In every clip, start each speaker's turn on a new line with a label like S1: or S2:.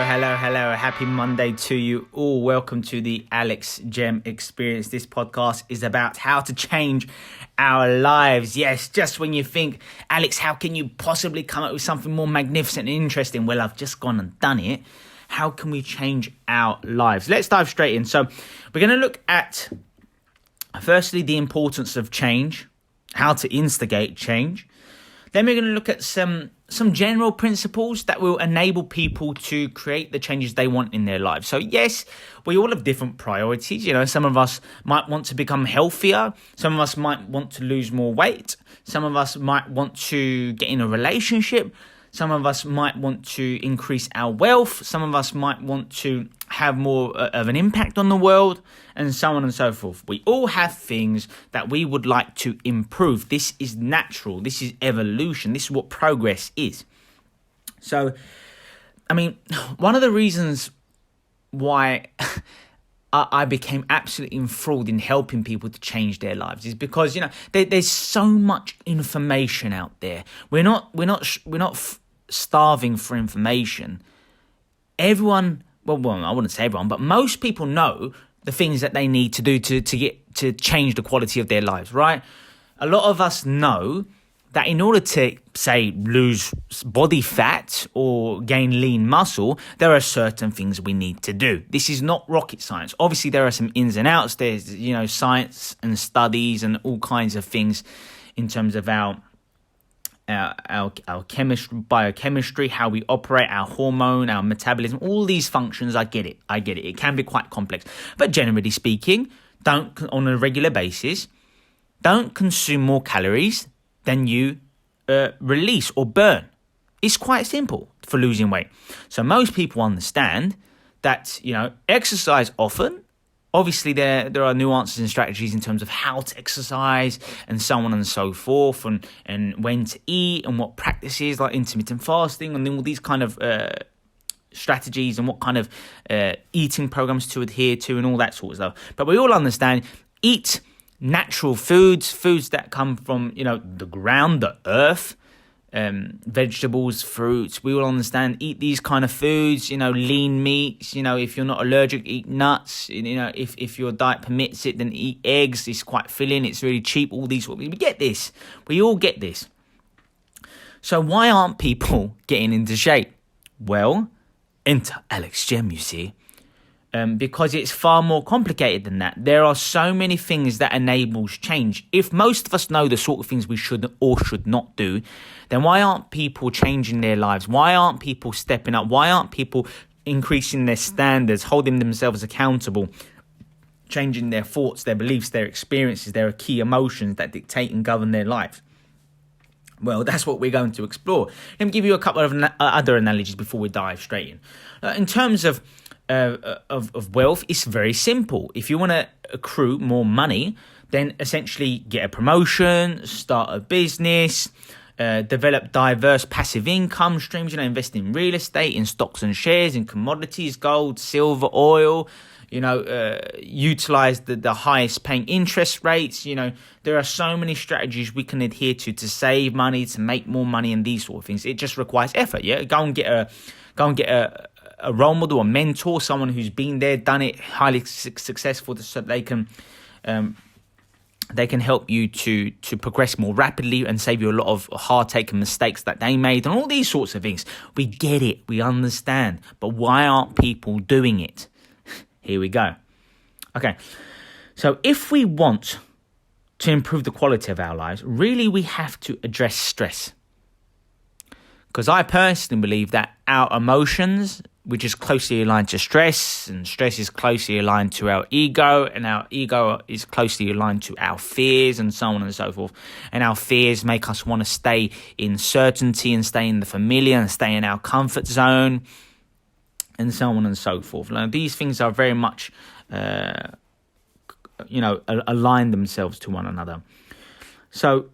S1: Hello. Happy Monday to you all. Welcome to the Alex Gem Experience. This podcast is about how to change our lives. Yes, just when you think, Alex, how can you possibly come up with something more magnificent and interesting? Well, I've just gone and done it. How can we change our lives? Let's dive straight in. So we're going to look at, firstly, the importance of change, how to instigate change. Then we're going to look at some general principles that will enable people to create the changes they want in their lives. So yes, we all have different priorities. You know, some of us might want to become healthier. Some of us might want to lose more weight. Some of us might want to get in a relationship. Some of us might want to increase our wealth. Some of us might want to have more of an impact on the world, and so on and so forth. We all have things that we would like to improve. This is natural. This is evolution. This is what progress is. So, I mean, one of the reasons why I became absolutely enthralled in helping people to change their lives is because, you know, there's so much information out there. We're not starving for information. Everyone, well, I wouldn't say everyone, but most people know the things that they need to do to change the quality of their lives, right? A lot of us know that in order to, say, lose body fat or gain lean muscle, there are certain things we need to do. This is not rocket science. Obviously, there are some ins and outs. There's, you know, science and studies and all kinds of things in terms of our chemistry, biochemistry, how we operate, our hormone, our metabolism, all these functions. I get it. It can be quite complex. But generally speaking, on a regular basis, don't consume more calories than you release or burn. It's quite simple for losing weight. So most people understand that, you know, exercise often. Obviously, there are nuances and strategies in terms of how to exercise and so on and so forth, and when to eat and what practices like intermittent fasting and all these kind of strategies and what kind of eating programs to adhere to and all that sort of stuff. But we all understand, eat natural foods that come from, you know, the ground, the earth, vegetables, fruits. We all understand, eat these kind of foods, you know, lean meats. You know, if you're not allergic, eat nuts. You know, if your diet permits it, then eat eggs. It's quite filling. It's really cheap. All these, we get this. We all get this. So why aren't people getting into shape? Well, enter Alex Gem, you see. Because it's far more complicated than that. There are so many things that enables change. If most of us know the sort of things we should or should not do, then why aren't people changing their lives? Why aren't people stepping up? Why aren't people increasing their standards, holding themselves accountable, changing their thoughts, their beliefs, their experiences, their key emotions that dictate and govern their life? Well, that's what we're going to explore. Let me give you a couple of other analogies before we dive straight in. In terms of wealth, it's very simple. If you want to accrue more money, then essentially get a promotion, start a business, develop diverse passive income streams, you know, invest in real estate, in stocks and shares, in commodities, gold, silver, oil, you know, utilize the highest paying interest rates. You know, there are so many strategies we can adhere to save money, to make more money, and these sort of things. It just requires effort. Yeah, go and get a role model, a mentor, someone who's been there, done it, highly successful, so they can help you to progress more rapidly and save you a lot of heartache and mistakes that they made and all these sorts of things. We get it, we understand, but why aren't people doing it? Here we go. Okay, so if we want to improve the quality of our lives, really we have to address stress. Because I personally believe that our emotions, which is closely aligned to stress, and stress is closely aligned to our ego, and our ego is closely aligned to our fears, and so on and so forth. And our fears make us want to stay in certainty and stay in the familiar and stay in our comfort zone, and so on and so forth. Now, these things are very much, align themselves to one another. So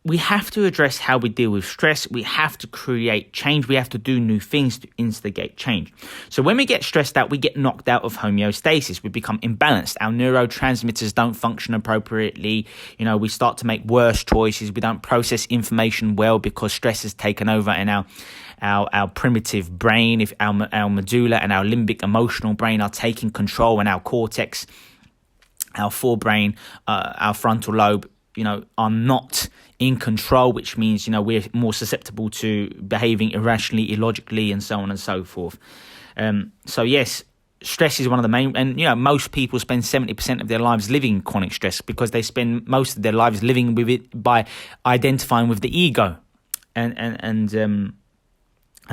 S1: we have to address how we deal with stress. We have to create change. We have to do new things to instigate change. So when we get stressed out, we get knocked out of homeostasis. We become imbalanced. Our neurotransmitters don't function appropriately. We start to make worse choices. We don't process information well because stress has taken over in our primitive brain. If our medulla and our limbic emotional brain are taking control, and our cortex, our forebrain, our frontal lobe, are not in control, which means, we're more susceptible to behaving irrationally, illogically, and so on and so forth. So yes, stress is one of the main, and most people spend 70% of their lives living in chronic stress because they spend most of their lives living with it by identifying with the ego and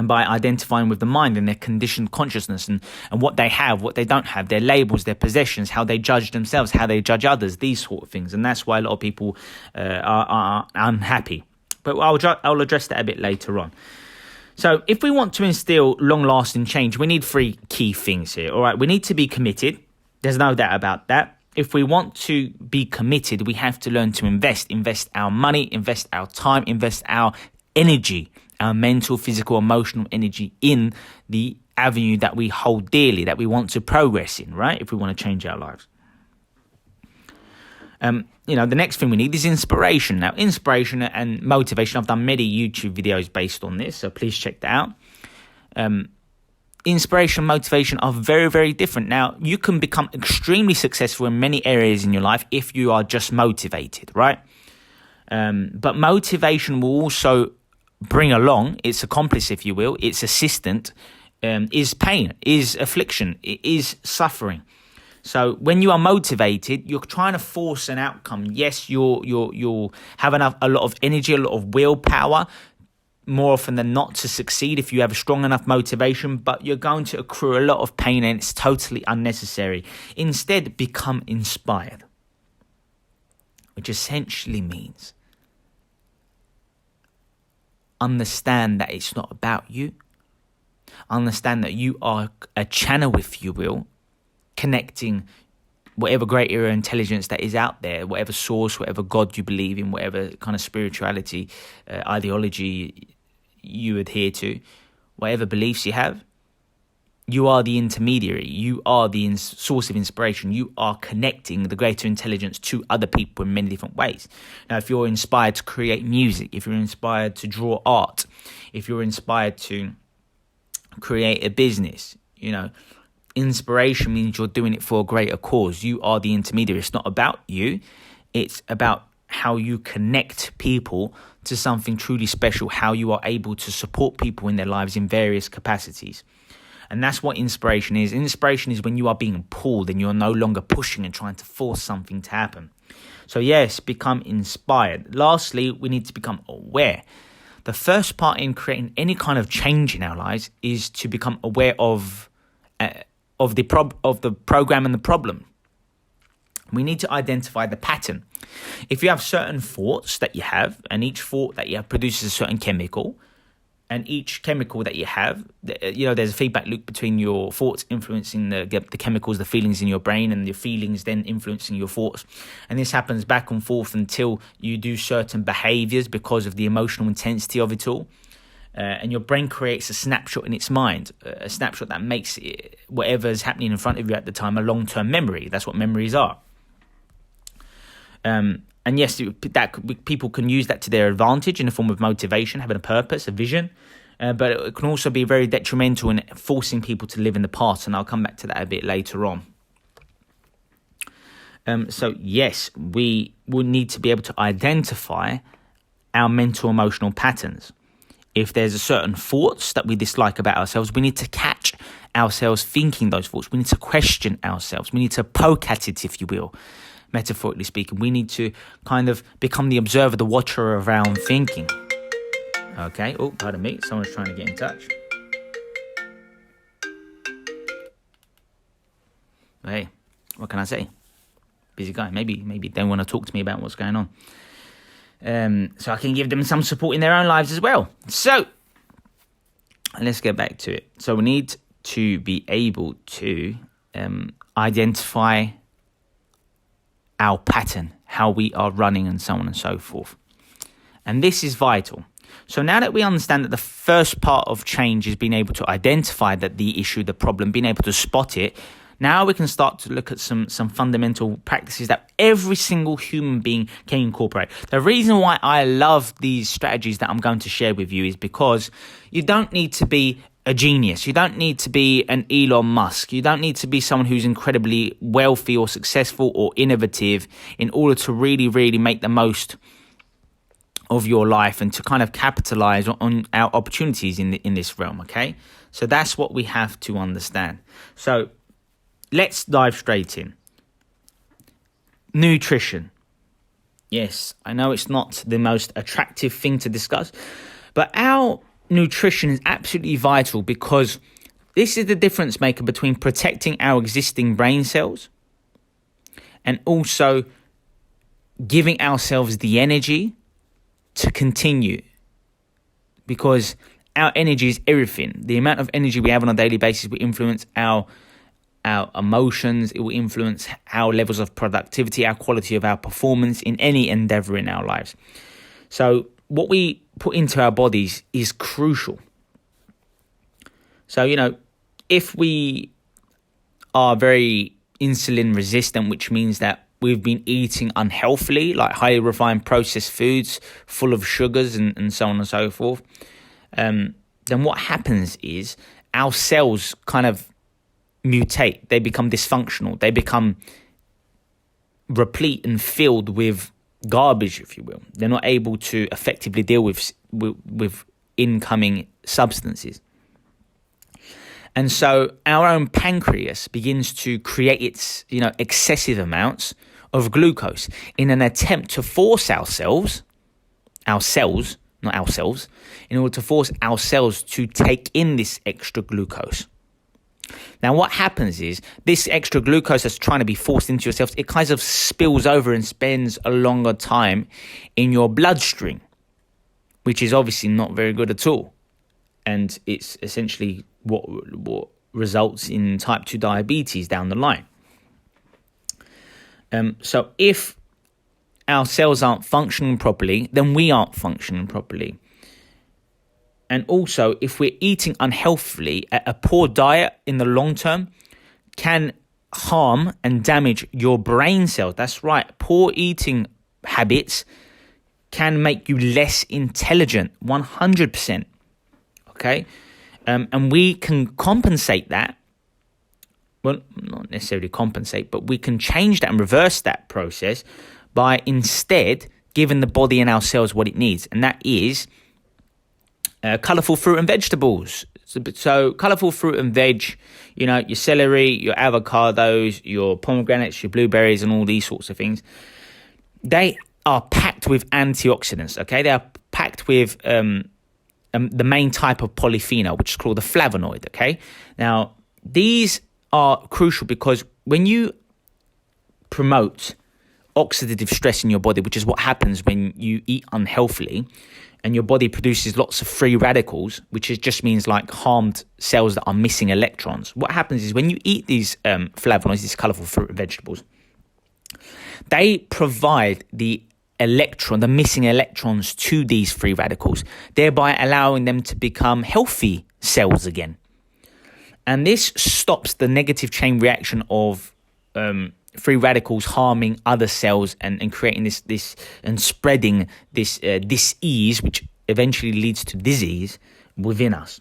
S1: by identifying with the mind and their conditioned consciousness and what they have, what they don't have, their labels, their possessions, how they judge themselves, how they judge others, these sort of things. And that's why a lot of people are unhappy. But I'll address that a bit later on. So if we want to instill long-lasting change, we need 3 key things here. All right, we need to be committed. There's no doubt about that. If we want to be committed, we have to learn to invest our money, invest our time, invest our energy, our mental, physical, emotional energy in the avenue that we hold dearly, that we want to progress in, right? If we want to change our lives. The next thing we need is inspiration. Now, inspiration and motivation, I've done many YouTube videos based on this, so please check that out. Inspiration and motivation are very, very different. Now, you can become extremely successful in many areas in your life if you are just motivated, right? But motivation will also bring along its accomplice, if you will, its assistant, is pain, is affliction, is suffering. So when you are motivated, you're trying to force an outcome. Yes, you'll have a lot of energy, a lot of willpower, more often than not, to succeed if you have a strong enough motivation, but you're going to accrue a lot of pain and it's totally unnecessary. Instead, become inspired, which essentially means understand that it's not about you. Understand that you are a channel, if you will, connecting whatever greater intelligence that is out there, whatever source, whatever God you believe in, whatever kind of spirituality, ideology you adhere to, whatever beliefs you have. You are the intermediary. You are the source of inspiration. You are connecting the greater intelligence to other people in many different ways. Now, if you're inspired to create music, if you're inspired to draw art, if you're inspired to create a business, inspiration means you're doing it for a greater cause. You are the intermediary. It's not about you. It's about how you connect people to something truly special, how you are able to support people in their lives in various capacities. And that's what inspiration is. Inspiration is when you are being pulled and you're no longer pushing and trying to force something to happen. So yes, become inspired. Lastly, we need to become aware. The first part in creating any kind of change in our lives is to become aware of the program and the problem. We need to identify the pattern. If you have certain thoughts that you have, and each thought that you have produces a certain chemical, and each chemical that you have, there's a feedback loop between your thoughts influencing the chemicals, the feelings in your brain, and your feelings then influencing your thoughts. And this happens back and forth until you do certain behaviors because of the emotional intensity of it all. And your brain creates a snapshot in its mind, a snapshot that makes whatever is happening in front of you at the time a long-term memory. That's what memories are. And yes, that people can use that to their advantage in the form of motivation, having a purpose, a vision. But it can also be very detrimental in forcing people to live in the past. And I'll come back to that a bit later on. So yes, we will need to be able to identify our mental emotional patterns. If there's a certain thoughts that we dislike about ourselves, we need to catch ourselves thinking those thoughts. We need to question ourselves. We need to poke at it, if you will. Metaphorically speaking, we need to kind of become the observer, the watcher of our own thinking. Okay. Oh, pardon me. Someone's trying to get in touch. Hey, what can I say? Busy guy. Maybe they want to talk to me about what's going on. So I can give them some support in their own lives as well. So let's get back to it. So we need to be able to identify our pattern, how we are running, and so on and so forth. And this is vital. So now that we understand that the first part of change is being able to identify that the issue, the problem, being able to spot it, now we can start to look at some fundamental practices that every single human being can incorporate. The reason why I love these strategies that I'm going to share with you is because you don't need to be a genius. You don't need to be an Elon Musk. You don't need to be someone who's incredibly wealthy or successful or innovative in order to really, really make the most of your life and to kind of capitalize on our opportunities in this realm, okay? So that's what we have to understand. So let's dive straight in. Nutrition. Yes, I know it's not the most attractive thing to discuss, but our nutrition is absolutely vital because this is the difference maker between protecting our existing brain cells and also giving ourselves the energy to continue, because our energy is everything. The amount of energy we have on a daily basis will influence our emotions. It will influence our levels of productivity, our quality of our performance in any endeavor in our lives. So what we put into our bodies is crucial. So, if we are very insulin resistant, which means that we've been eating unhealthily, like highly refined processed foods full of sugars and so on and so forth, then what happens is our cells kind of mutate. They become dysfunctional. They become replete and filled with garbage, if you will. They're not able to effectively deal with incoming substances. And so our own pancreas begins to create its, excessive amounts of glucose in an attempt to force in order to force our cells to take in this extra glucose. Now, what happens is this extra glucose that's trying to be forced into your cells, it kind of spills over and spends a longer time in your bloodstream, which is obviously not very good at all. And it's essentially what results in type 2 diabetes down the line. So if our cells aren't functioning properly, then we aren't functioning properly. And also, if we're eating unhealthily, a poor diet in the long term can harm and damage your brain cells. That's right. Poor eating habits can make you less intelligent, 100%. Okay? And we can compensate that. Well, not necessarily compensate, but we can change that and reverse that process by instead giving the body and our cells what it needs. And that is colourful fruit and vegetables. So colourful fruit and veg, your celery, your avocados, your pomegranates, your blueberries, and all these sorts of things. They are packed with antioxidants, okay? They are packed with the main type of polyphenol, which is called the flavonoid, okay? Now, these are crucial because when you promote oxidative stress in your body, which is what happens when you eat unhealthily, and your body produces lots of free radicals, which just means like harmed cells that are missing electrons. What happens is when you eat these flavonoids, these colourful fruit and vegetables, they provide the missing electrons to these free radicals, thereby allowing them to become healthy cells again. And this stops the negative chain reaction of free radicals harming other cells and creating this and spreading this disease, which eventually leads to disease within us.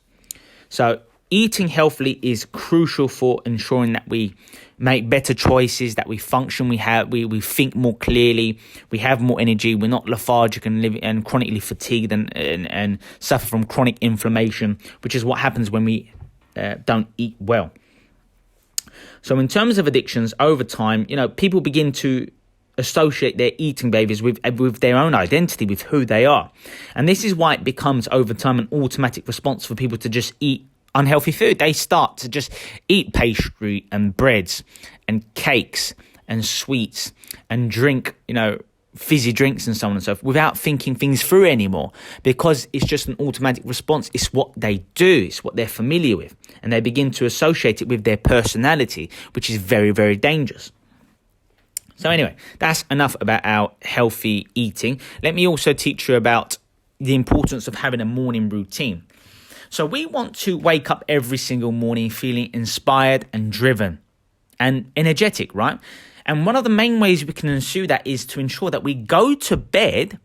S1: So eating healthily is crucial for ensuring that we make better choices, that we function, we think more clearly, we have more energy, we're not lethargic and chronically fatigued and suffer from chronic inflammation, which is what happens when we don't eat well. So in terms of addictions, over time, people begin to associate their eating behaviors with their own identity, with who they are. And this is why it becomes, over time, an automatic response for people to just eat unhealthy food. They start to just eat pastry and breads and cakes and sweets and drink, fizzy drinks and so on and so forth without thinking things through anymore, because it's just an automatic response. It's what they do. It's what they're familiar with. And they begin to associate it with their personality, which is very, very dangerous. So anyway, that's enough about our healthy eating. Let me also teach you about the importance of having a morning routine. So we want to wake up every single morning feeling inspired and driven and energetic, right? And one of the main ways we can ensure that is to ensure that we go to bed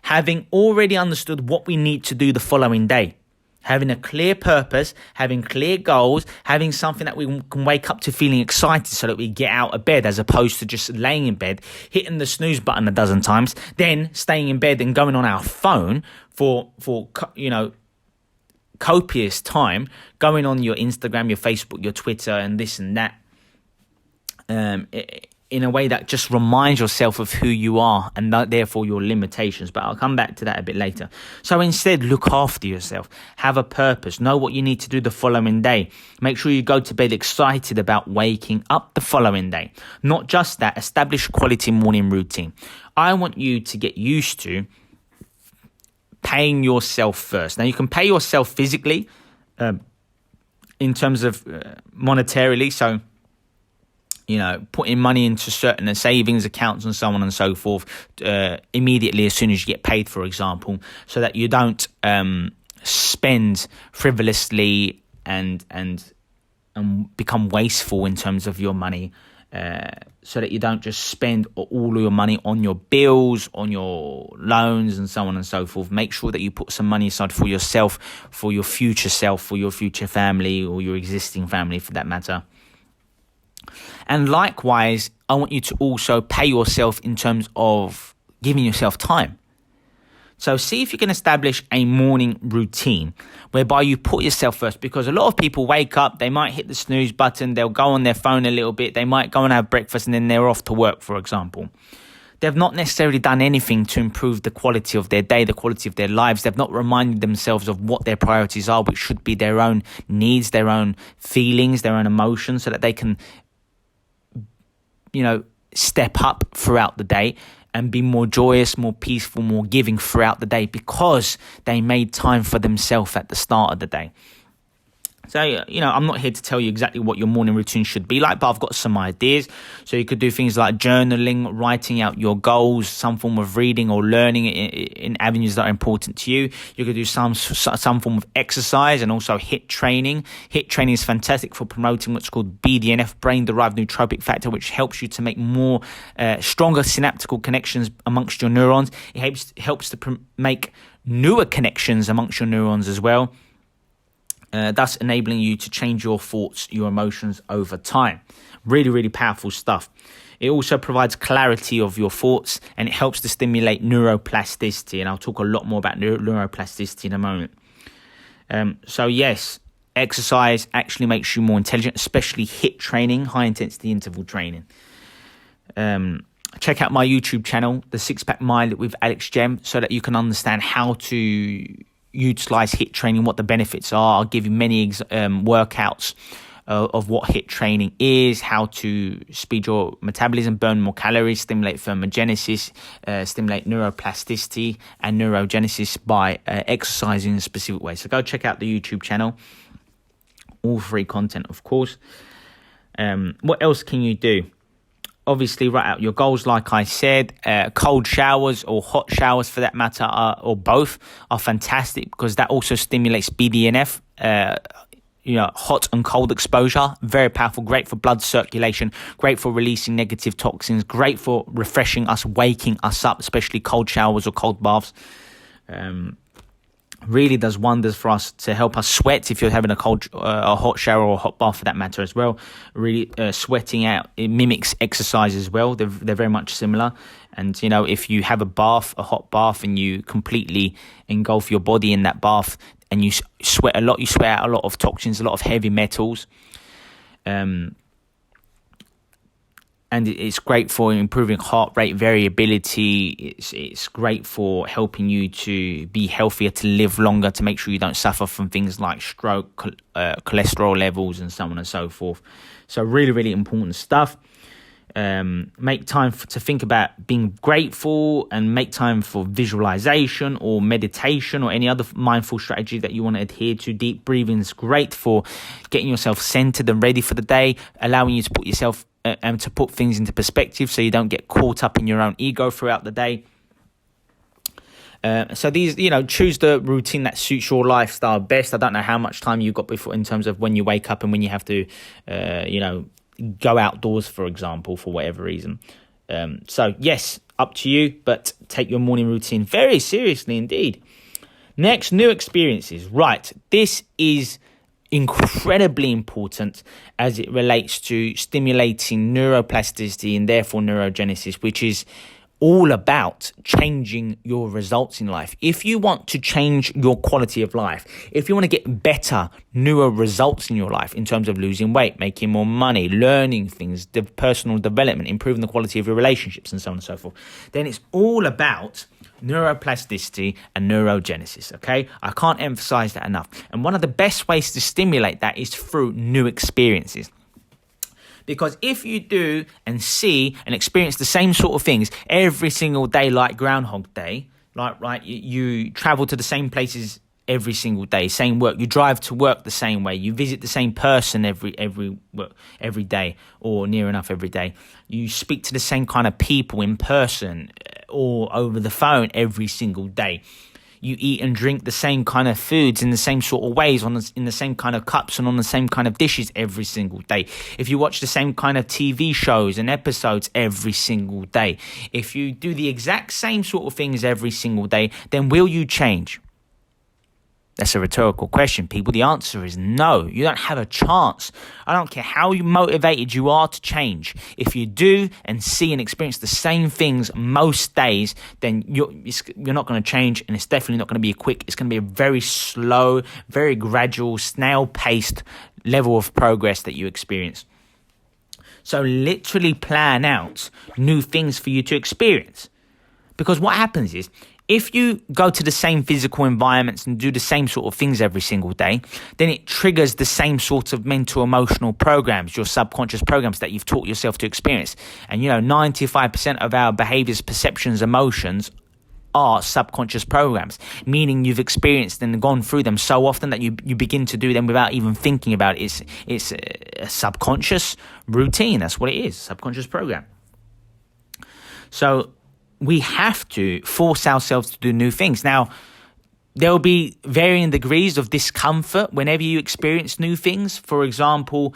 S1: having already understood what we need to do the following day. Having a clear purpose, having clear goals, having something that we can wake up to feeling excited so that we get out of bed, as opposed to just laying in bed, hitting the snooze button a dozen times, then staying in bed and going on our phone for copious time, going on your Instagram, your Facebook, your Twitter, and this and that, in a way that just reminds yourself of who you are and therefore your limitations. But I'll come back to that a bit later. So instead, look after yourself. Have a purpose. Know what you need to do the following day. Make sure you go to bed excited about waking up the following day. Not just that, establish quality morning routine. I want you to get used to paying yourself first. Now, you can pay yourself physically in terms of monetarily. So, putting money into certain savings accounts and so on and so forth immediately as soon as you get paid, for example, so that you don't spend frivolously and become wasteful in terms of your money, so that you don't just spend all of your money on your bills, on your loans and so on and so forth. Make sure that you put some money aside for yourself, for your future self, for your future family or your existing family for that matter. And likewise, I want you to also pay yourself in terms of giving yourself time. So see if you can establish a morning routine whereby you put yourself first, because a lot of people wake up, they might hit the snooze button, they'll go on their phone a little bit, they might go and have breakfast and then they're off to work, for example. They've not necessarily done anything to improve the quality of their day, the quality of their lives. They've not reminded themselves of what their priorities are, which should be their own needs, their own feelings, their own emotions, so that they can step up throughout the day and be more joyous, more peaceful, more giving throughout the day, because they made time for themselves at the start of the day. So, I'm not here to tell you exactly what your morning routine should be like, but I've got some ideas. So you could do things like journaling, writing out your goals, some form of reading or learning in avenues that are important to you. You could do some form of exercise and also HIIT training. HIIT training is fantastic for promoting what's called BDNF, brain-derived nootropic factor, which helps you to make more stronger synaptical connections amongst your neurons. It helps to make newer connections amongst your neurons as well. Thus enabling you to change your thoughts, your emotions over time. Really, really powerful stuff. It also provides clarity of your thoughts, and it helps to stimulate neuroplasticity. And I'll talk a lot more about neuroplasticity in a moment. So yes, exercise actually makes you more intelligent, especially HIIT training, high intensity interval training. Check out my YouTube channel, The Six Pack Mind with Alex Gem, so that you can understand how to utilize HIIT training, what the benefits are. I'll give you many workouts of what HIIT training is, how to speed your metabolism, burn more calories, stimulate thermogenesis, stimulate neuroplasticity and neurogenesis by exercising in a specific way. So go check out the YouTube channel. All free content, of course. What else can you do? Obviously, write out your goals, like I said. Cold showers or hot showers, for that matter, or both, are fantastic, because that also stimulates BDNF. Hot and cold exposure, very powerful, great for blood circulation, great for releasing negative toxins, great for refreshing us, waking us up, especially cold showers or cold baths. Really does wonders for us to help us sweat if you're having a hot shower or a hot bath for that matter as well. Really sweating out, it mimics exercise as well. They're very much similar. And if you have a hot bath, and you completely engulf your body in that bath and you sweat a lot, you sweat out a lot of toxins, a lot of heavy metals. And it's great for improving heart rate variability. It's great for helping you to be healthier, to live longer, to make sure you don't suffer from things like stroke, cholesterol levels, and so on and so forth. So really, really important stuff. Make time to think about being grateful, and make time for visualization or meditation or any other mindful strategy that you want to adhere to. Deep breathing is great for getting yourself centered and ready for the day, allowing you to put yourself and to put things into perspective so you don't get caught up in your own ego throughout the day. So these, choose the routine that suits your lifestyle best. I don't know how much time you've got before in terms of when you wake up and when you have to, go outdoors, for example, for whatever reason. So yes, up to you, but take your morning routine very seriously indeed. Next, new experiences. Right, this is incredibly important as it relates to stimulating neuroplasticity and therefore neurogenesis, which is all about changing your results in life. If you want to change your quality of life, if you want to get better neuro results in your life in terms of losing weight, making more money, learning things, personal development, improving the quality of your relationships, and so on and so forth, then it's all about neuroplasticity and neurogenesis, okay? I can't emphasize that enough. And one of the best ways to stimulate that is through new experiences. Because if you do and see and experience the same sort of things every single day, like Groundhog Day, you travel to the same places every single day, same work, you drive to work the same way, you visit the same person every day or near enough every day, you speak to the same kind of people in person or over the phone every single day. You eat and drink the same kind of foods in the same sort of ways, in the same kind of cups and on the same kind of dishes every single day. If you watch the same kind of TV shows and episodes every single day, if you do the exact same sort of things every single day, then will you change? That's a rhetorical question, people. The answer is no. You don't have a chance. I don't care how motivated you are to change. If you do and see and experience the same things most days, then you're not going to change, and it's definitely not going to be quick. It's going to be a very slow, very gradual, snail-paced level of progress that you experience. So literally plan out new things for you to experience. Because what happens is, if you go to the same physical environments and do the same sort of things every single day, then it triggers the same sort of mental emotional programs, your subconscious programs that you've taught yourself to experience. And 95% of our behaviors, perceptions, emotions are subconscious programs, meaning you've experienced and gone through them so often that you begin to do them without even thinking about it. It's a subconscious routine. That's what it is, subconscious program. So we have to force ourselves to do new things. Now, there will be varying degrees of discomfort whenever you experience new things. For example,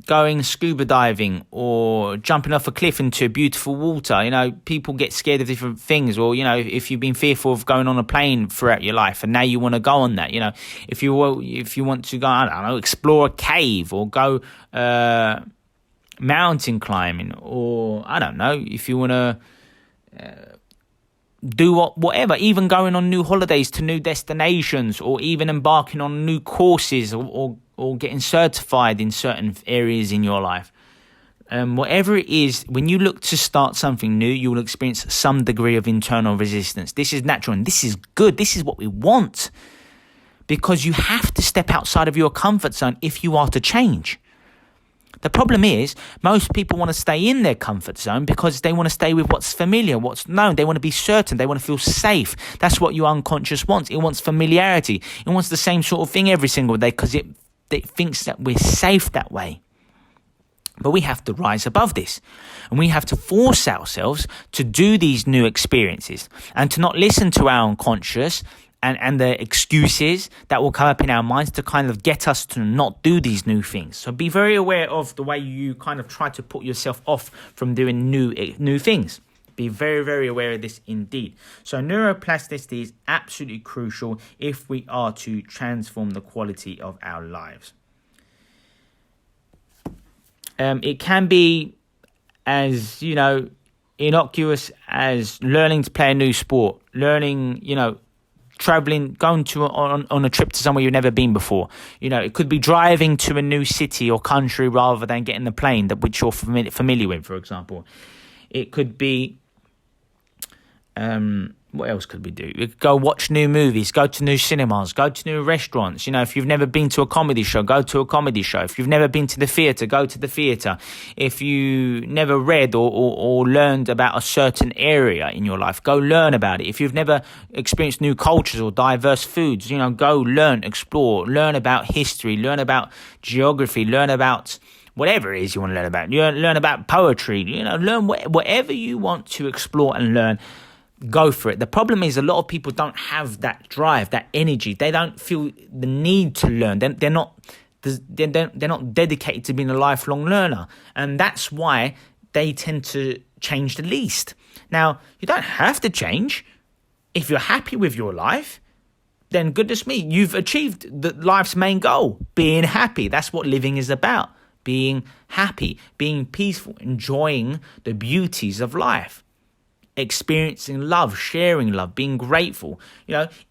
S1: going scuba diving or jumping off a cliff into beautiful water. People get scared of different things. Or, if you've been fearful of going on a plane throughout your life and now you want to go on that, if you want to go, I don't know, explore a cave or go mountain climbing, or I don't know, if you want to do whatever, even going on new holidays to new destinations, or even embarking on new courses, or getting certified in certain areas in your life. Whatever it is, when you look to start something new, you will experience some degree of internal resistance. This is natural and this is good. This is what we want, because you have to step outside of your comfort zone if you are to change. The problem is, most people want to stay in their comfort zone because they want to stay with what's familiar, what's known. They want to be certain. They want to feel safe. That's what your unconscious wants. It wants familiarity. It wants the same sort of thing every single day because it thinks that we're safe that way. But we have to rise above this, and we have to force ourselves to do these new experiences and to not listen to our unconscious and the excuses that will come up in our minds to kind of get us to not do these new things. So be very aware of the way you kind of try to put yourself off from doing new things. Be very, very aware of this indeed. So neuroplasticity is absolutely crucial if we are to transform the quality of our lives. It can be as, innocuous as learning to play a new sport, learning, traveling, going on a trip to somewhere you've never been before. It could be driving to a new city or country rather than getting the plane which you're familiar with, for example. It could be, what else could we do? We could go watch new movies, go to new cinemas, go to new restaurants. If you've never been to a comedy show, go to a comedy show. If you've never been to the theatre, go to the theatre. If you never read or learned about a certain area in your life, go learn about it. If you've never experienced new cultures or diverse foods, go learn, explore, learn about history, learn about geography, learn about whatever it is you want to learn about. You learn about poetry, learn whatever you want to explore and learn. Go for it. The problem is a lot of people don't have that drive, that energy. They don't feel the need to learn. They're not dedicated to being a lifelong learner. And that's why they tend to change the least. Now, you don't have to change. If you're happy with your life, then goodness me, you've achieved life's main goal, being happy. That's what living is about. Being happy, being peaceful, enjoying the beauties of life. Experiencing love, sharing love, being grateful.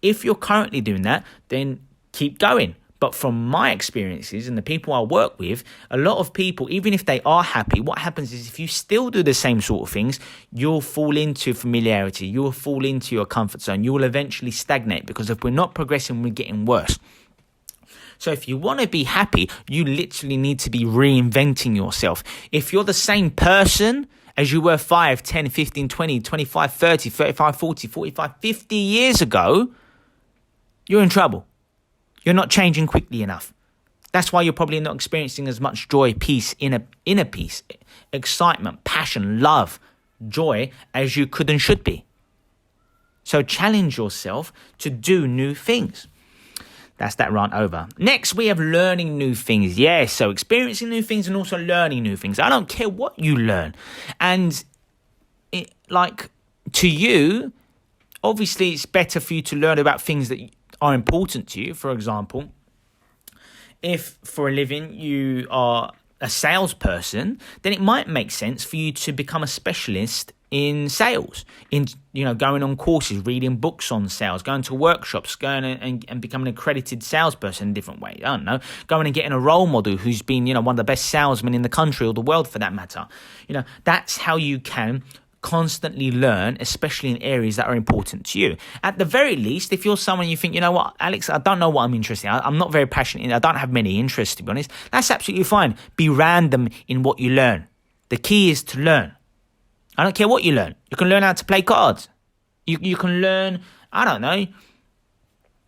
S1: If you're currently doing that, then keep going. But from my experiences and the people I work with, a lot of people, even if they are happy, what happens is if you still do the same sort of things, you'll fall into familiarity. You'll fall into your comfort zone. You will eventually stagnate, because if we're not progressing, we're getting worse. So if you want to be happy, you literally need to be reinventing yourself. If you're the same person as you were 5, 10, 15, 20, 25, 30, 35, 40, 45, 50 years ago, you're in trouble. You're not changing quickly enough. That's why you're probably not experiencing as much joy, peace, inner peace, excitement, passion, love, joy as you could and should be. So challenge yourself to do new things. That's that rant over. Next, we have learning new things. Yes, so experiencing new things and also learning new things. I don't care what you learn. And to you, obviously it's better for you to learn about things that are important to you. For example, if for a living you are a salesperson, then it might make sense for you to become a specialist in sales, in going on courses, reading books on sales, going to workshops, going and becoming an accredited salesperson in a different way. I don't know, going and getting a role model who's been one of the best salesmen in the country or the world for that matter. That's how you can constantly learn, especially in areas that are important to you. At the very least, if you're someone you think, what, Alex, I don't know what I'm interested in. I'm not very passionate in. I don't have many interests, to be honest. That's absolutely fine. Be random in what you learn. The key is to learn. I don't care what you learn. You can learn how to play cards. You can learn, I don't know,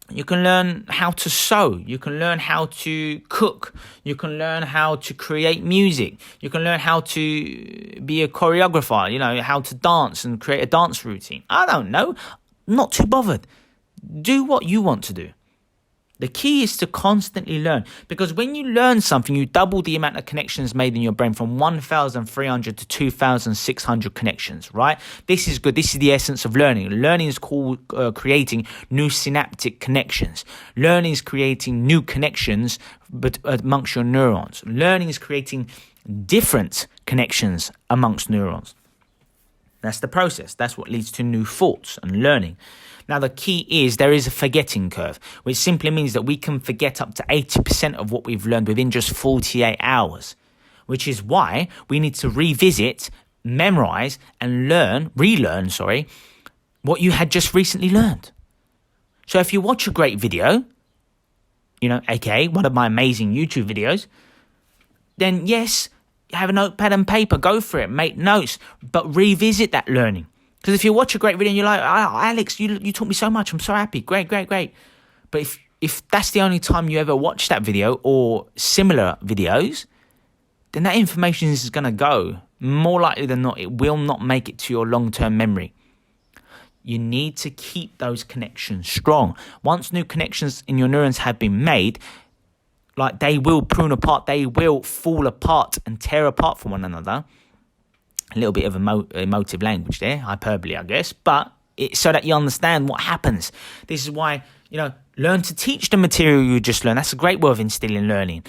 S1: you can learn how to sew. You can learn how to cook. You can learn how to create music. You can learn how to be a choreographer, how to dance and create a dance routine. I don't know. Not too bothered. Do what you want to do. The key is to constantly learn, because when you learn something, you double the amount of connections made in your brain from 1,300 to 2,600 connections, right? This is good. This is the essence of learning. Learning is called creating new synaptic connections. Learning is creating new connections but amongst your neurons. Learning is creating different connections amongst neurons. That's the process. That's what leads to new thoughts and learning. Now, the key is there is a forgetting curve, which simply means that we can forget up to 80% of what we've learned within just 48 hours, which is why we need to revisit, memorize, and relearn, what you had just recently learned. So if you watch a great video, aka one of my amazing YouTube videos, then yes, have a notepad and paper, go for it, make notes, but revisit that learning. Because if you watch a great video and you're like, Alex, you taught me so much, I'm so happy, great. But if that's the only time you ever watch that video or similar videos, then that information is going to go. More likely than not, it will not make it to your long-term memory. You need to keep those connections strong. Once new connections in your neurons have been made, they will prune apart, they will fall apart and tear apart from one another. A little bit of emotive language there, hyperbole, I guess, but it's so that you understand what happens. This is why, learn to teach the material you just learned. That's a great way of instilling learning.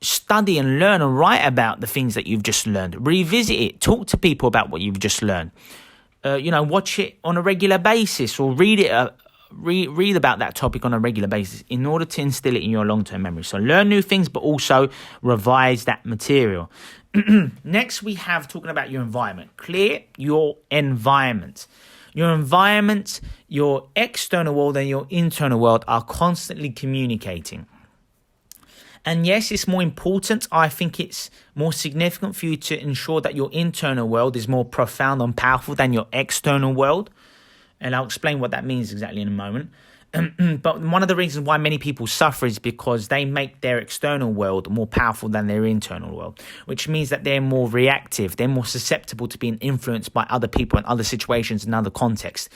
S1: Study and learn and write about the things that you've just learned. Revisit it. Talk to people about what you've just learned. Watch it on a regular basis or read it. Read about that topic on a regular basis in order to instill it in your long-term memory. So learn new things, but also revise that material. Next, we have talking about your environment. Clear your environment. Your environment, your external world and your internal world are constantly communicating. And yes, it's more important. I think it's more significant for you to ensure that your internal world is more profound and powerful than your external world. And I'll explain what that means exactly in a moment. But one of the reasons why many people suffer is because they make their external world more powerful than their internal world, which means that they're more reactive. They're more susceptible to being influenced by other people and other situations and other contexts.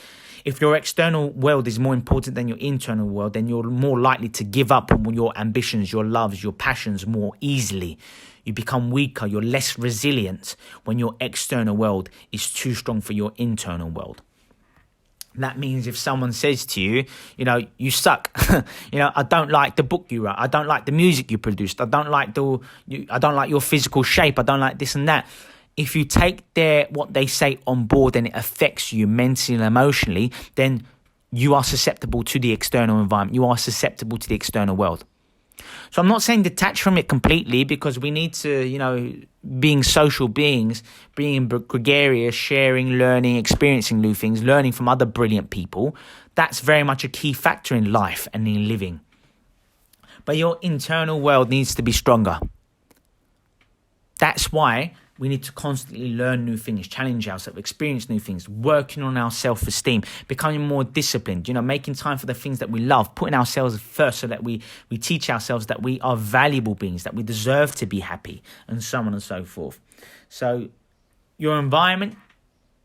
S1: If your external world is more important than your internal world, then you're more likely to give up on your ambitions, your loves, your passions more easily. You become weaker. You're less resilient when your external world is too strong for your internal world. That means if someone says to you, you suck, I don't like the book you wrote, I don't like the music you produced, I don't like your physical shape, I don't like this and that. If you take what they say on board and it affects you mentally and emotionally, then you are susceptible to the external environment. You are susceptible to the external world. So I'm not saying detach from it completely, because we need to, being social beings, being gregarious, sharing, learning, experiencing new things, learning from other brilliant people. That's very much a key factor in life and in living. But your internal world needs to be stronger. That's why we need to constantly learn new things, challenge ourselves, experience new things, working on our self-esteem, becoming more disciplined, making time for the things that we love, putting ourselves first so that we teach ourselves that we are valuable beings, that we deserve to be happy, and so on and so forth. So your environment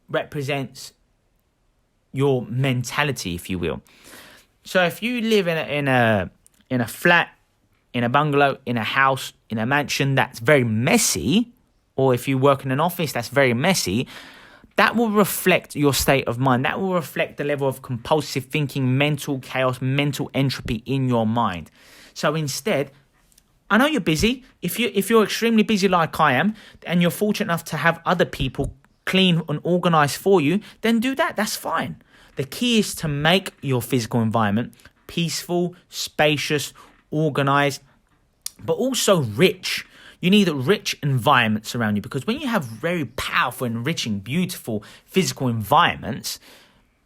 S1: represents your mentality, if you will. So if you live in a flat, in a bungalow, in a house, in a mansion that's very messy, or if you work in an office that's very messy, that will reflect your state of mind. That will reflect the level of compulsive thinking, mental chaos, mental entropy in your mind. So instead, I know you're busy. If you're extremely busy like I am, and you're fortunate enough to have other people clean and organize for you, then do that. That's fine. The key is to make your physical environment peaceful, spacious, organized, but also rich. You need rich environments around you, because when you have very powerful, enriching, beautiful physical environments,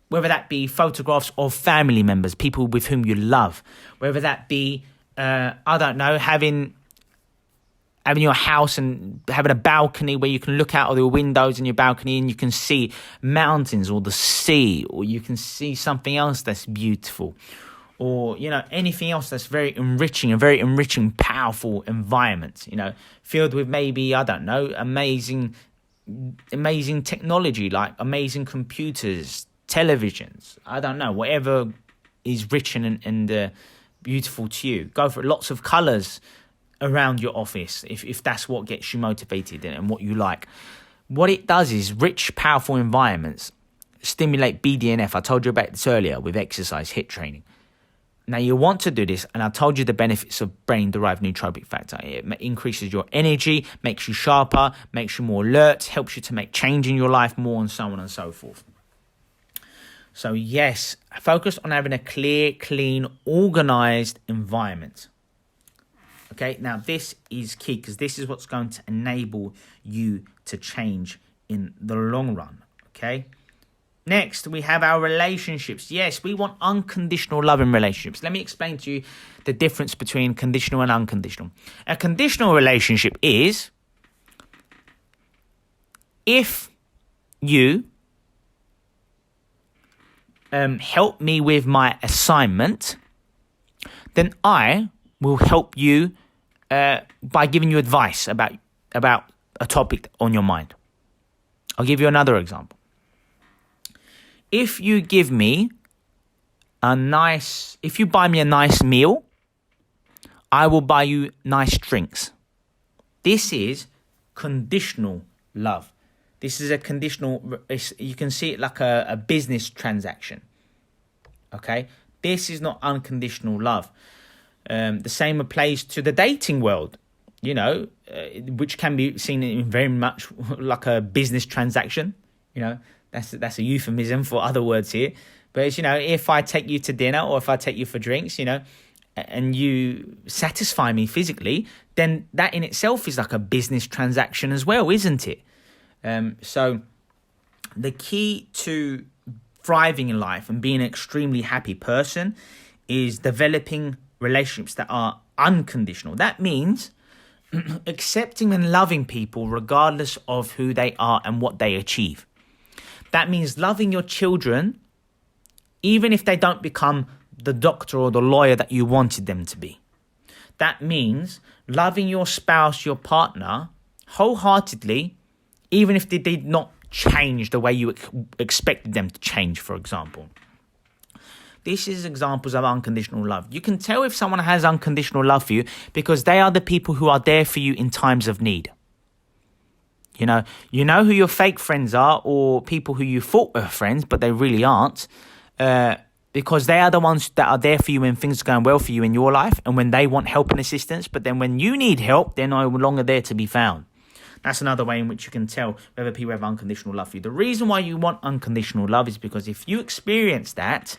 S1: whether that be photographs of family members, people with whom you love, whether that be, having your house and having a balcony where you can look out of the windows in your balcony and you can see mountains or the sea, or you can see something else that's beautiful, or, anything else that's very enriching, powerful environment, filled with maybe, amazing technology, like amazing computers, televisions, whatever is rich and beautiful to you. Go for it. Lots of colours around your office, if that's what gets you motivated and what you like. What it does is rich, powerful environments stimulate BDNF. I told you about this earlier with exercise, HIIT training. Now, you want to do this, and I told you the benefits of brain-derived nootropic factor. It increases your energy, makes you sharper, makes you more alert, helps you to make change in your life more, and so on and so forth. So, yes, focus on having a clear, clean, organized environment. Okay, now this is key, because this is what's going to enable you to change in the long run, okay? Next, we have our relationships. Yes, we want unconditional love in relationships. Let me explain to you the difference between conditional and unconditional. A conditional relationship is if you help me with my assignment, then I will help you by giving you advice about a topic on your mind. I'll give you another example. If you give me if you buy me a nice meal, I will buy you nice drinks. This is conditional love. This is a conditional, you can see it like a business transaction. Okay? This is not unconditional love. The same applies to the dating world, which can be seen in very much like a business transaction. That's a euphemism for other words here. But it's, if I take you to dinner or if I take you for drinks, and you satisfy me physically, then that in itself is like a business transaction as well, isn't it? So the key to thriving in life and being an extremely happy person is developing relationships that are unconditional. That means accepting and loving people regardless of who they are and what they achieve. That means loving your children, even if they don't become the doctor or the lawyer that you wanted them to be. That means loving your spouse, your partner, wholeheartedly, even if they did not change the way you expected them to change, for example. This is examples of unconditional love. You can tell if someone has unconditional love for you because they are the people who are there for you in times of need. You know who your fake friends are, or people who you thought were friends, but they really aren't, because they are the ones that are there for you when things are going well for you in your life and when they want help and assistance. But then when you need help, they're no longer there to be found. That's another way in which you can tell whether people have unconditional love for you. The reason why you want unconditional love is because if you experience that,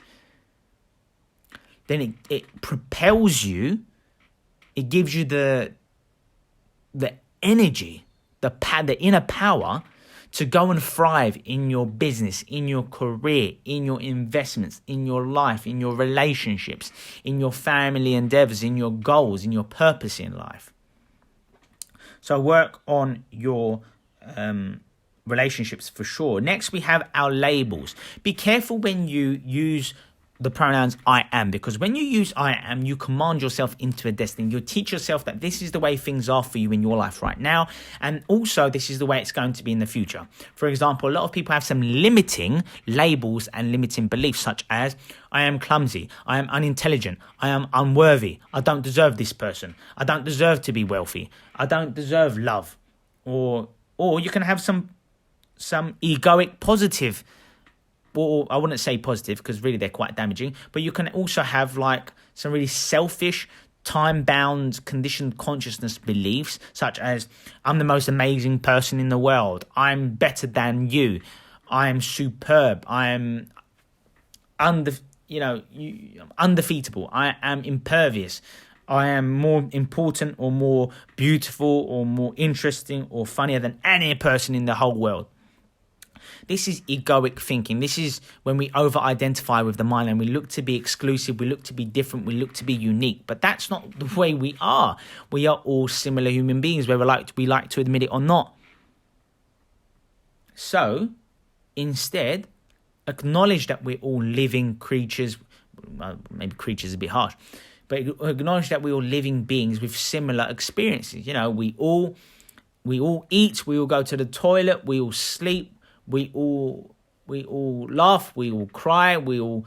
S1: then it propels you. It gives you the energy, the inner power to go and thrive in your business, in your career, in your investments, in your life, in your relationships, in your family endeavors, in your goals, in your purpose in life. So work on your relationships for sure. Next, we have our labels. Be careful when you use the pronouns I am, because when you use I am, you command yourself into a destiny. You teach yourself that this is the way things are for you in your life right now, and also this is the way it's going to be in the future. For example, a lot of people have some limiting labels and limiting beliefs, such as I am clumsy, I am unintelligent, I am unworthy, I don't deserve this person, I don't deserve to be wealthy, I don't deserve love. Or you can have some egoic positive, or I wouldn't say positive because really they're quite damaging, but you can also have like some really selfish, time-bound, conditioned consciousness beliefs, such as I'm the most amazing person in the world, I'm better than you, I'm superb, I'm undefeatable, I am impervious, I am more important or more beautiful or more interesting or funnier than any person in the whole world. This is egoic thinking. This is when we over-identify with the mind and we look to be exclusive, we look to be different, we look to be unique. But that's not the way we are. We are all similar human beings, whether we like to admit it or not. So, instead, acknowledge that we're all living creatures. Well, maybe creatures is a bit harsh. But acknowledge that we're all living beings with similar experiences. You know, we all eat, we all go to the toilet, we all sleep. We all laugh, we all cry, we all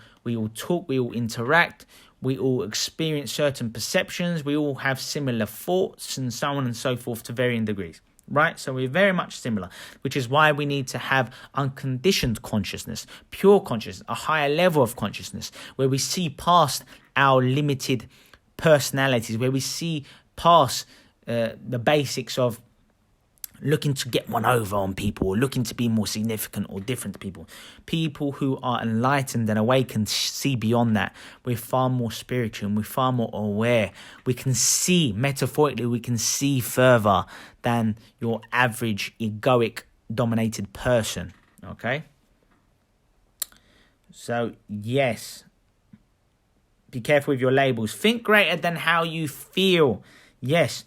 S1: talk, we all interact, we all experience certain perceptions, we all have similar thoughts, and so on and so forth to varying degrees, right? So we're very much similar, which is why we need to have unconditioned consciousness, pure consciousness, a higher level of consciousness, where we see past our limited personalities, where we see past the basics of looking to get one over on people, or looking to be more significant or different to people. People who are enlightened and awakened see beyond that. We're far more spiritual and we're far more aware. We can see, metaphorically, we can see further than your average egoic dominated person. Okay? So, yes. Be careful with your labels. Think greater than how you feel. Yes.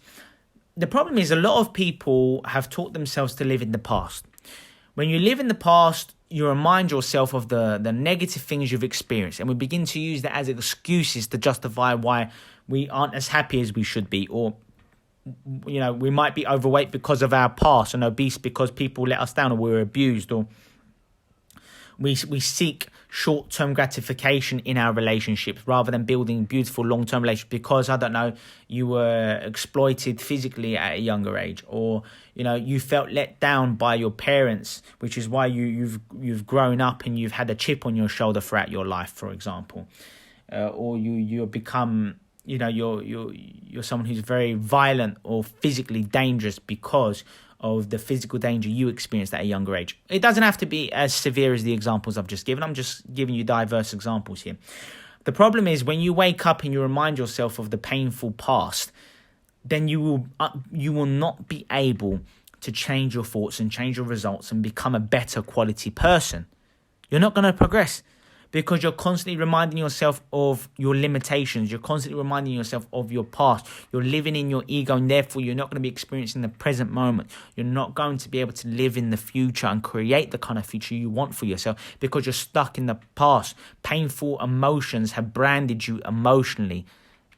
S1: The problem is a lot of people have taught themselves to live in the past. When you live in the past, you remind yourself of the negative things you've experienced, and we begin to use that as excuses to justify why we aren't as happy as we should be, or we might be overweight because of our past, and obese because people let us down or we were abused, or we seek short-term gratification in our relationships rather than building beautiful long-term relationships because, I don't know, you were exploited physically at a younger age, or you felt let down by your parents, which is why you've grown up and you've had a chip on your shoulder throughout your life, for example, or you become you're someone who's very violent or physically dangerous because of the physical danger you experienced at a younger age. It doesn't have to be as severe as the examples I've just given. I'm just giving you diverse examples here. The problem is when you wake up and you remind yourself of the painful past, then you will not be able to change your thoughts and change your results and become a better quality person. You're not going to progress because you're constantly reminding yourself of your limitations. You're constantly reminding yourself of your past. You're living in your ego, and therefore you're not going to be experiencing the present moment. You're not going to be able to live in the future and create the kind of future you want for yourself because you're stuck in the past. Painful emotions have branded you emotionally,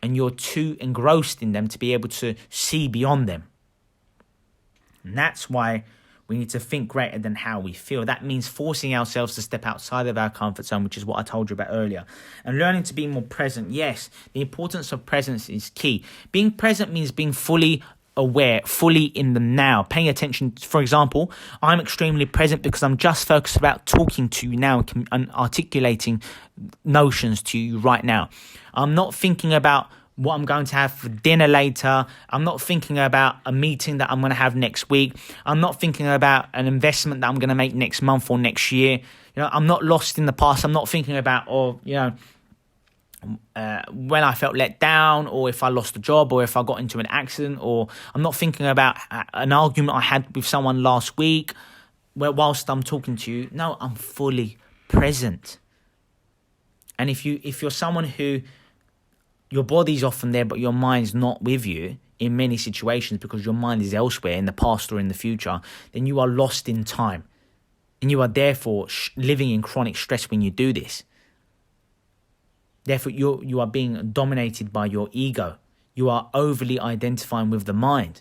S1: and you're too engrossed in them to be able to see beyond them. And that's why we need to think greater than how we feel. That means forcing ourselves to step outside of our comfort zone, which is what I told you about earlier. And learning to be more present. Yes, the importance of presence is key. Being present means being fully aware, fully in the now, paying attention. For example, I'm extremely present because I'm just focused about talking to you now and articulating notions to you right now. I'm not thinking about what I'm going to have for dinner later. I'm not thinking about a meeting that I'm going to have next week. I'm not thinking about an investment that I'm going to make next month or next year. I'm not lost in the past. I'm not thinking about, when I felt let down, or if I lost a job, or if I got into an accident, or I'm not thinking about an argument I had with someone last week whilst I'm talking to you. No, I'm fully present. And if you're someone who your body's often there, but your mind's not with you in many situations because your mind is elsewhere in the past or in the future, then you are lost in time. And you are therefore living in chronic stress when you do this. Therefore, you are being dominated by your ego. You are overly identifying with the mind.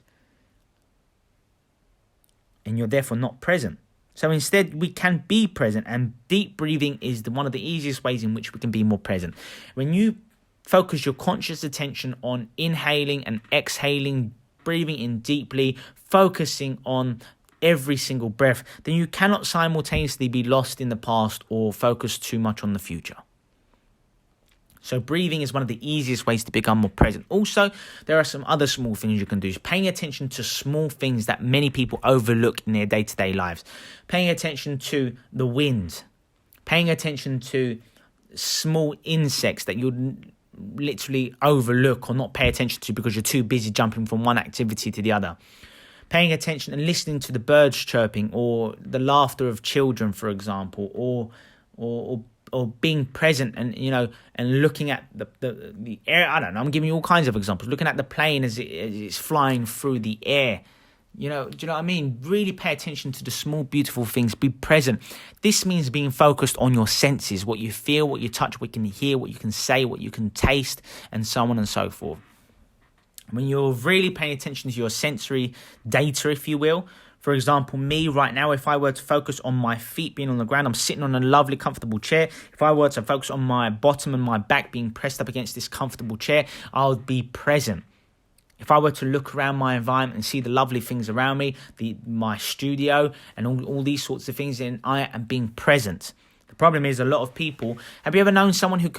S1: And you're therefore not present. So instead, we can be present. And deep breathing is one of the easiest ways in which we can be more present. When you focus your conscious attention on inhaling and exhaling, breathing in deeply, focusing on every single breath, then you cannot simultaneously be lost in the past or focus too much on the future. So breathing is one of the easiest ways to become more present. Also, there are some other small things you can do. Paying attention to small things that many people overlook in their day-to-day lives. Paying attention to the wind. Paying attention to small insects that you'd literally overlook or not pay attention to because you're too busy jumping from one activity to the other. Paying attention and listening to the birds chirping, or the laughter of children, for example, or being present and and looking at the air. I don't know, I'm giving you all kinds of examples. Looking at the plane as it's flying through the air. Do you know what I mean? Really pay attention to the small, beautiful things. Be present. This means being focused on your senses, what you feel, what you touch, what you can hear, what you can say, what you can taste, and so on and so forth. When you're really paying attention to your sensory data, if you will. For example, me right now, if I were to focus on my feet being on the ground, I'm sitting on a lovely, comfortable chair. If I were to focus on my bottom and my back being pressed up against this comfortable chair, I would be present. If I were to look around my environment and see the lovely things around me, my studio and all these sorts of things, then I am being present. The problem is a lot of people. Have you ever known someone who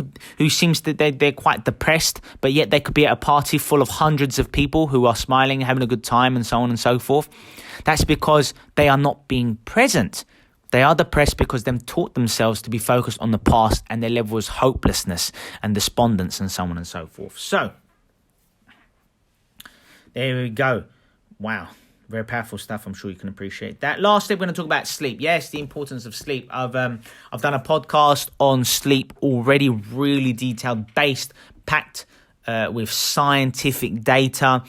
S1: seems that they're quite depressed, but yet they could be at a party full of hundreds of people who are smiling, having a good time, and so on and so forth? That's because they are not being present. They are depressed because they've taught themselves to be focused on the past and their level of hopelessness and despondence and so on and so forth. So there we go. Wow. Very powerful stuff. I'm sure you can appreciate that. Lastly, we're going to talk about sleep. Yes, the importance of sleep. I've done a podcast on sleep already, really detailed, packed with scientific data,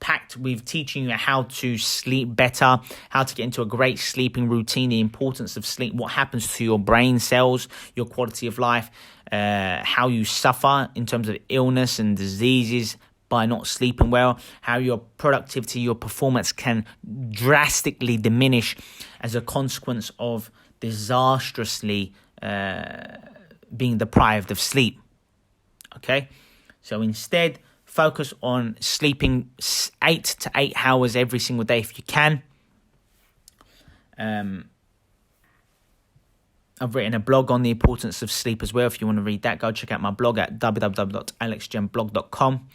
S1: packed with teaching you how to sleep better, how to get into a great sleeping routine, the importance of sleep, what happens to your brain cells, your quality of life, how you suffer in terms of illness and diseases by not sleeping well, how your productivity, your performance can drastically diminish as a consequence of disastrously being deprived of sleep. Okay? So instead, focus on sleeping 8 to 8 hours every single day if you can. I've written a blog on the importance of sleep as well. If you want to read that, go check out my blog at www.alexgemblog.com.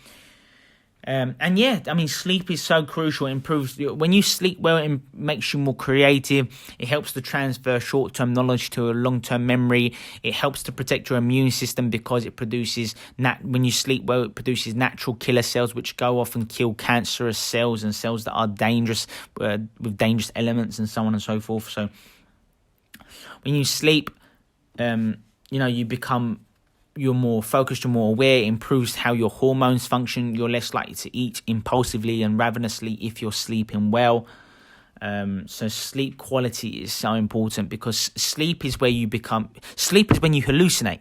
S1: And yeah, I mean, sleep is so crucial. It improves when you sleep well. It makes you more creative. It helps to transfer short-term knowledge to a long-term memory. It helps to protect your immune system because it produces when you sleep well, it produces natural killer cells which go off and kill cancerous cells and cells that are dangerous with dangerous elements and so on and so forth. So when you sleep, you're more focused, you're more aware, it improves how your hormones function, you're less likely to eat impulsively and ravenously if you're sleeping well. So sleep quality is so important, because sleep is when you hallucinate.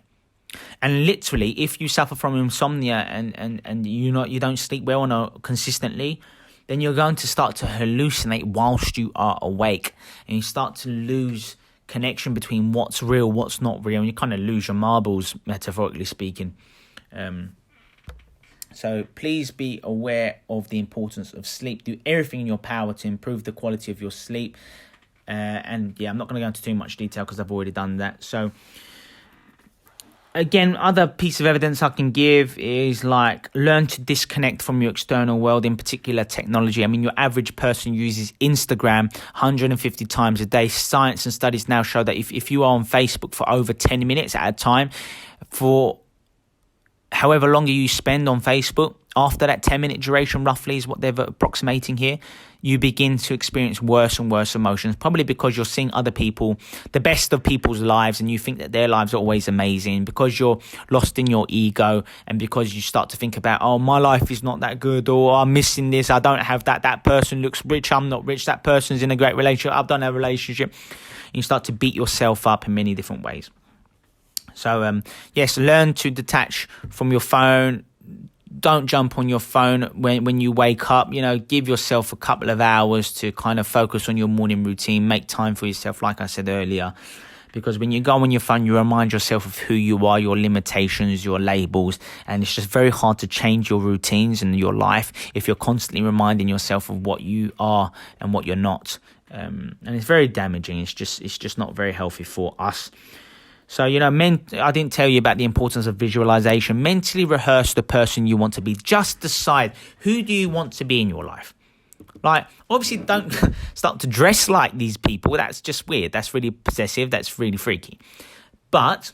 S1: And literally, if you suffer from insomnia and you don't sleep well consistently, then you're going to start to hallucinate whilst you are awake, and you start to lose connection between what's real, what's not real, and you kind of lose your marbles, metaphorically speaking. So please be aware of the importance of sleep. Do everything in your power to improve the quality of your sleep. I'm not going to go into too much detail because I've already done that. So again, other piece of evidence I can give is learn to disconnect from your external world, in particular technology. I mean, your average person uses Instagram 150 times a day. Science and studies now show that if you are on Facebook for over 10 minutes at a time, for however longer you spend on Facebook, after that 10-minute duration roughly is what they're approximating here, you begin to experience worse and worse emotions, probably because you're seeing other people, the best of people's lives, and you think that their lives are always amazing, because you're lost in your ego, and because you start to think about, oh, my life is not that good, or I'm missing this, I don't have that person looks rich, I'm not rich, that person's in a great relationship, I've done a relationship. And you start to beat yourself up in many different ways. So, yes, learn to detach from your phone. Don't jump on your phone when you wake up. Give yourself a couple of hours to kind of focus on your morning routine. Make time for yourself, like I said earlier. Because when you go on your phone, you remind yourself of who you are, your limitations, your labels. And it's just very hard to change your routines and your life if you're constantly reminding yourself of what you are and what you're not. And it's very damaging. It's just not very healthy for us. So, I didn't tell you about the importance of visualization. Mentally rehearse the person you want to be. Just decide, who do you want to be in your life? Obviously, don't start to dress like these people. That's just weird. That's really possessive. That's really freaky. But,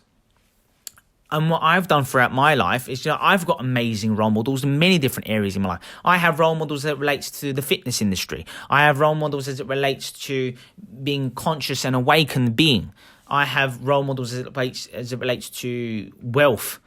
S1: and what I've done throughout my life is, I've got amazing role models in many different areas in my life. I have role models that relates to the fitness industry. I have role models as it relates to being conscious and awakened being. I have role models as it relates to wealth.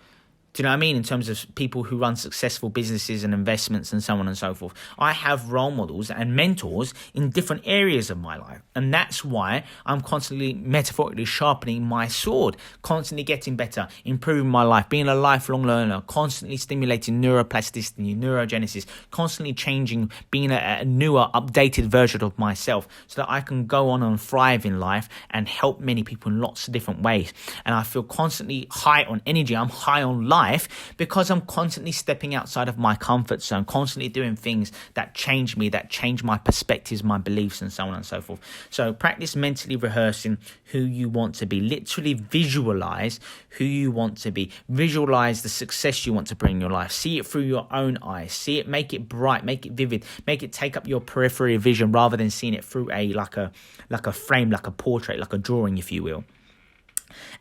S1: Do you know what I mean? In terms of people who run successful businesses and investments and so on and so forth. I have role models and mentors in different areas of my life. And that's why I'm constantly metaphorically sharpening my sword, constantly getting better, improving my life, being a lifelong learner, constantly stimulating neuroplasticity, neurogenesis, constantly changing, being a newer, updated version of myself so that I can go on and thrive in life and help many people in lots of different ways. And I feel constantly high on energy. I'm high on life because I'm constantly stepping outside of my comfort zone, constantly doing things that change me, that change my perspectives, my beliefs, and so on and so forth. So practice mentally rehearsing who you want to be. Literally visualize who you want to be. Visualize the success you want to bring in your life. See it through your own eyes. See it, make it bright, make it vivid, make it take up your peripheral vision rather than seeing it through like a frame, like a portrait, like a drawing, if you will.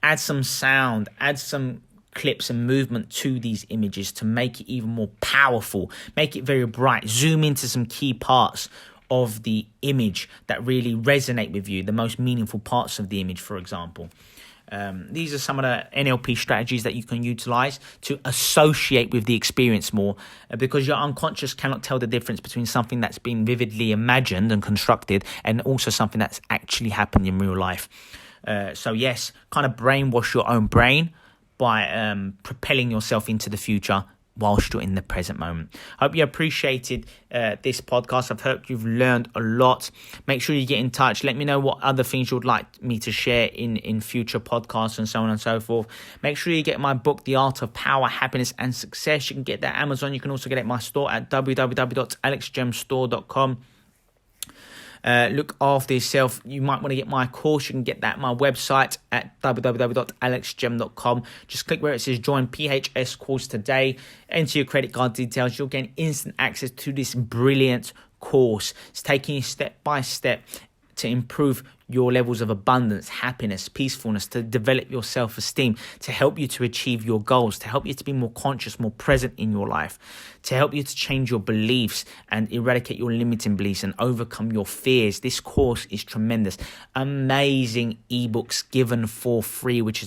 S1: Add some sound, add some clips and movement to these images to make it even more powerful, make it very bright, zoom into some key parts of the image that really resonate with you, the most meaningful parts of the image, for example. These are some of the NLP strategies that you can utilize to associate with the experience more, because your unconscious cannot tell the difference between something that's been vividly imagined and constructed and also something that's actually happened in real life. So yes, kind of brainwash your own brain by propelling yourself into the future whilst you're in the present moment. Hope you appreciated this podcast. I've heard you've learned a lot. Make sure you get in touch. Let me know what other things you would like me to share in future podcasts and so on and so forth. Make sure you get my book, The Art of Power, Happiness and Success. You can get that at Amazon. You can also get it at my store at www.alexgemstore.com. Look after yourself. You might want to get my course. You can get that at my website at www.alexgem.com. Just click where it says join PHS course today. Enter your credit card details. You'll gain instant access to this brilliant course. It's taking you step by step to improve your levels of abundance, happiness, peacefulness, to develop your self-esteem, to help you to achieve your goals, to help you to be more conscious, more present in your life, to help you to change your beliefs and eradicate your limiting beliefs and overcome your fears. This course is tremendous. Amazing ebooks given for free, which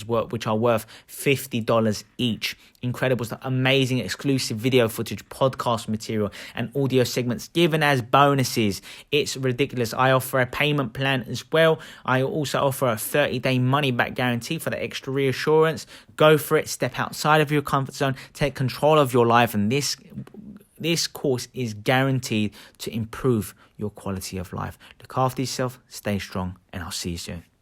S1: are worth $50 each. Incredible stuff. Amazing exclusive video footage, podcast material, and audio segments given as bonuses. It's ridiculous. I offer a payment plan as well. I also offer a 30-day money-back guarantee for the extra reassurance. Go for it. Step outside of your comfort zone. Take control of your life. And this course is guaranteed to improve your quality of life. Look after yourself. Stay strong. And I'll see you soon.